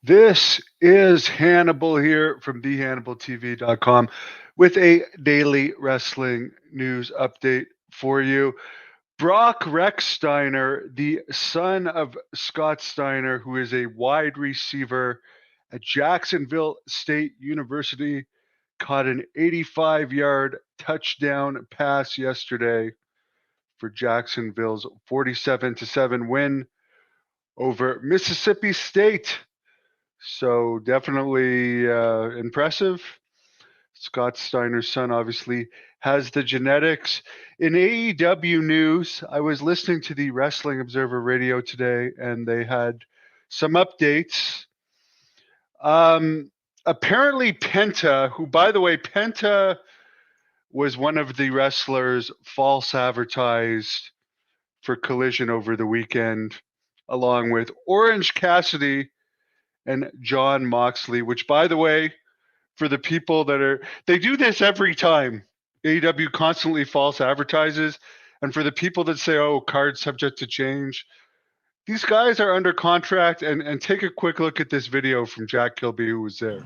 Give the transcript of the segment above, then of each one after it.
This is Hannibal here from thehannibaltv.com with a daily wrestling news update for you. Brock Rex Steiner, the son of Scott Steiner, who is a wide receiver at Jacksonville State University, caught an 85-yard touchdown pass yesterday for Jacksonville's 47-7 win over Mississippi State. So definitely impressive. Scott Steiner's son obviously has the genetics. In AEW news, I was listening to the Wrestling Observer Radio today, and they had some updates. Apparently, Penta, who, by the way, Penta was one of the wrestlers false advertised for Collision over the weekend, along with Orange Cassidy and John Moxley, which, by the way, for the people they do this every time. AEW constantly false advertises. And for the people that say, oh, card subject to change, these guys are under contract. And take a quick look at this video from Jack Kilby, who was there.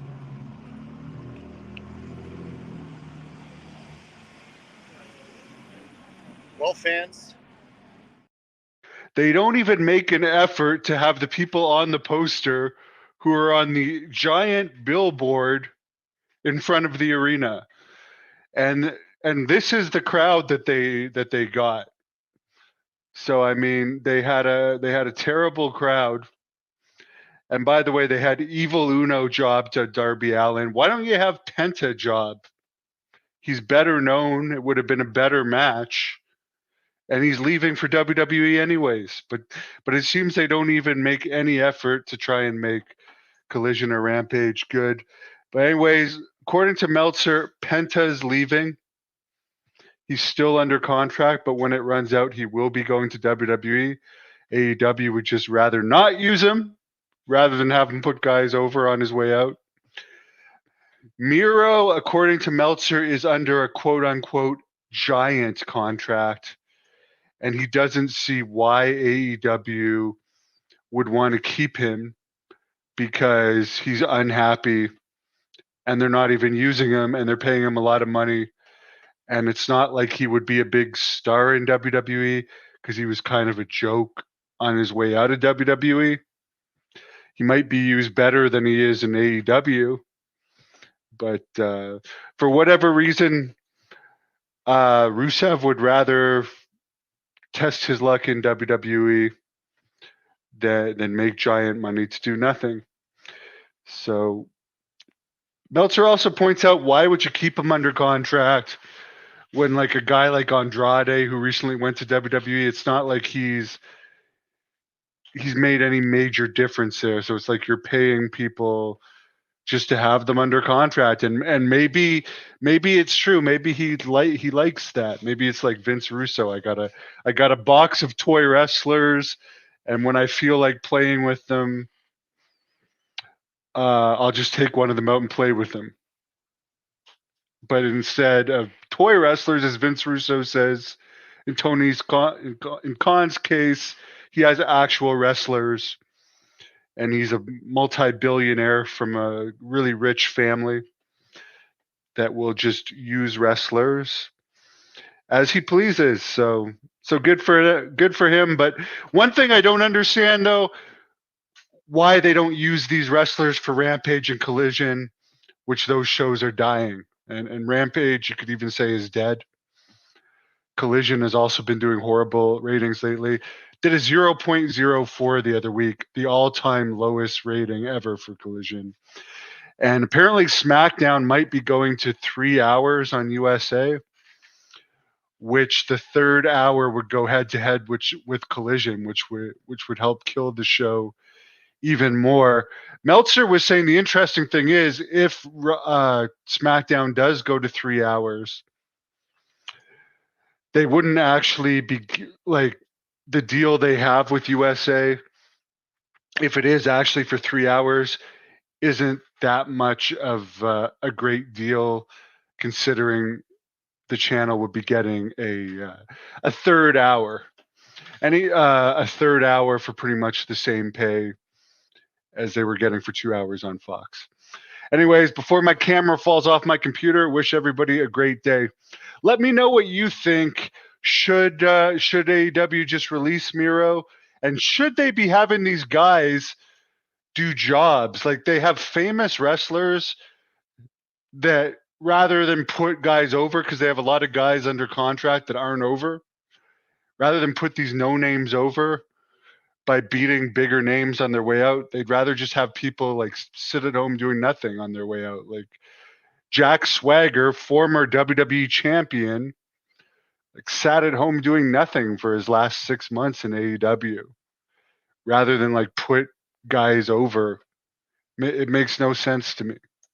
Well, fans, They don't even make an effort to have the people on the poster who are on the giant billboard in front of the arena. And this is the crowd that they got. So I mean, they had a terrible crowd. And by the way, they had Evil Uno job to Darby Allin. Why don't you have Penta job? He's better known. It would have been a better match. And he's leaving for WWE anyways. But it seems they don't even make any effort to try and make Collision or Rampage good. But anyways, according to Meltzer, Penta's leaving. He's still under contract, but when it runs out, he will be going to WWE. AEW would just rather not use him rather than have him put guys over on his way out. Miro, according to Meltzer, is under a quote unquote giant contract, and he doesn't see why AEW would want to keep him because he's unhappy and they're not even using him and they're paying him a lot of money. And it's not like he would be a big star in WWE because he was kind of a joke on his way out of WWE. He might be used better than he is in AEW. But for whatever reason, Rusev would rather test his luck in WWE than make giant money to do nothing. So Meltzer also points out, why would you keep him under contract when like a guy like Andrade, who recently went to WWE, it's not like he's made any major difference there. So it's like you're paying people just to have them under contract, and maybe it's true. Maybe he likes that. Maybe it's like Vince Russo. I got a box of toy wrestlers, and when I feel like playing with them, I'll just take one of them out and play with them. But instead of toy wrestlers, as Vince Russo says, in Khan's case, he has actual wrestlers, and he's a multi-billionaire from a really rich family that will just use wrestlers as he pleases. So good for him. But one thing I don't understand, though, why they don't use these wrestlers for Rampage and Collision, which those shows are dying. And Rampage, you could even say, is dead. Collision has also been doing horrible ratings lately. Did a 0.04 the other week, the all-time lowest rating ever for Collision. And apparently SmackDown might be going to 3 hours on USA, which the third hour would go head-to-head with Collision, which would help kill the show even more. Meltzer was saying the interesting thing is, if SmackDown does go to 3 hours, they wouldn't actually be like the deal they have with USA. If it is actually for 3 hours, isn't that much of a great deal, considering the channel would be getting a third hour, a third hour for pretty much the same pay as they were getting for 2 hours on Fox. Anyways, before my camera falls off my computer, wish everybody a great day. Let me know what you think. Should AEW just release Miro? And should they be having these guys do jobs? Like, they have famous wrestlers that, rather than put guys over, because they have a lot of guys under contract that aren't over, rather than put these no names over by beating bigger names on their way out, they'd rather just have people like sit at home doing nothing on their way out. Like Jack Swagger, former WWE champion, like sat at home doing nothing for his last 6 months in AEW, rather than like put guys over. It makes no sense to me.